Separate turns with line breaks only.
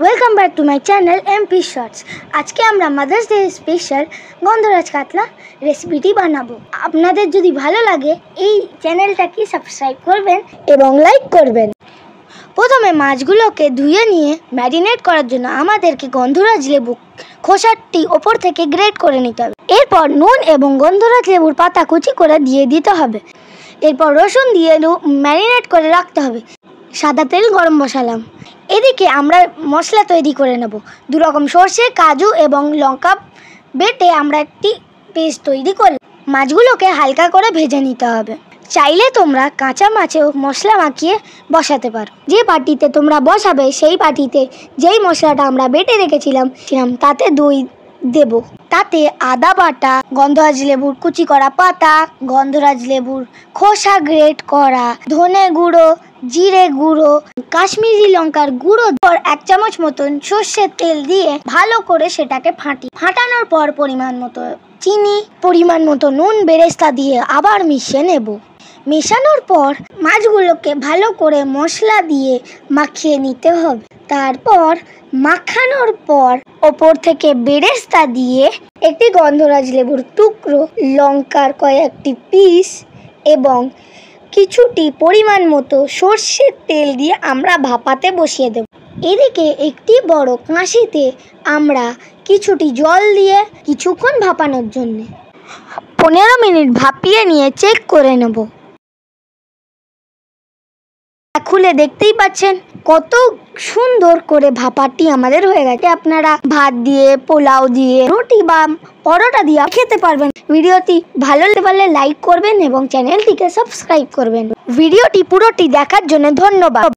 Welcome back to my channel MP shorts. আজকে আমরা mother's day special গন্ধরাজ কাতলা রেসিপিটি বানাবো। আপনাদের যদি ভালো লাগে এই চ্যানেলটাকে সাবস্ক্রাইব করবেন এবং লাইক করবেন। প্রথমে মাছগুলোকে ধুয়ে নিয়ে ম্যারিনেট করার জন্য আমাদেরকে গন্ধরাজ লেবু খোসাটি ওপর থেকে গ্রেট করে নিতে হবে। এরপর নুন এবং গন্ধরাজ লেবুর পাতা কুচি করে দিয়ে দিতে হবে। এরপর রসুন দিয়ে ম্যারিনেট করে রাখতে হবে। সাদা তেল গরম বসালাম। এদিকে আমরা মশলা তৈরি করে নেব। 2 রকম সর্ষে, কাজু এবং লঙ্কা বেটে আমরা একটি পেস্ট তৈরি করে মাছগুলোকে হালকা করে ভেজে নিতে হবে। চাইলে তোমরা কাঁচা মাছেও মশলা মাখিয়ে বসাতে পারো। যে বাটিতে তোমরা বসাবে সেই বাটিতে যেই মশলাটা আমরা বেটে রেখেছিলাম তাতে দই দেব। তাতে আদা বাটা, গন্ধরাজ লেবুর কুচি করা পাতা, গন্ধরাজ লেবুর খোসা গ্রেট করা, ধনে গুঁড়ো, জিরে গুঁড়ো, কাশ্মীরি লঙ্কার গুঁড়ো, 1 চামচ মতন সর্ষের তেল দিয়ে ভালো করে সেটাকে ফাটানোর পর পরিমাণ মতো চিনি, পরিমাণ মতো নুন, বেরেস্তা দিয়ে আবার মিশিয়ে নেব। মেশানোর পর মাছগুলোকে ভালো করে মশলা দিয়ে মাখিয়ে নিতে হবে। তারপর মাখানোর পর ওপর থেকে বেরেস্তা দিয়ে একটি গন্ধরাজ লেবুর টুকরো, লঙ্কার কয়েকটি পিস এবং কিছুটি পরিমাণ মতো সর্ষের তেল দিয়ে আমরা ভাপাতে বসিয়ে দেব। এদিকে একটি বড় কাঁচিতে আমরা কিছুটি জল দিয়ে কিছুক্ষণ ভাপানোর জন্য 15 মিনিট ভাপিয়ে নিয়ে চেক করে নেব। খুলে দেখতেই পাচ্ছেন কত সুন্দর করে ভাপাটি আমাদের হয়ে গেছে। আপনারা ভাত দিয়ে, পোলাও দিয়ে, রুটি বা পরোটা দিয়ে খেতে পারবেন। ভিডিওটি ভালো লাগলে লাইক করবেন এবং চ্যানেলটিকে সাবস্ক্রাইব করবেন। ভিডিওটি পুরোটি দেখার জন্য ধন্যবাদ।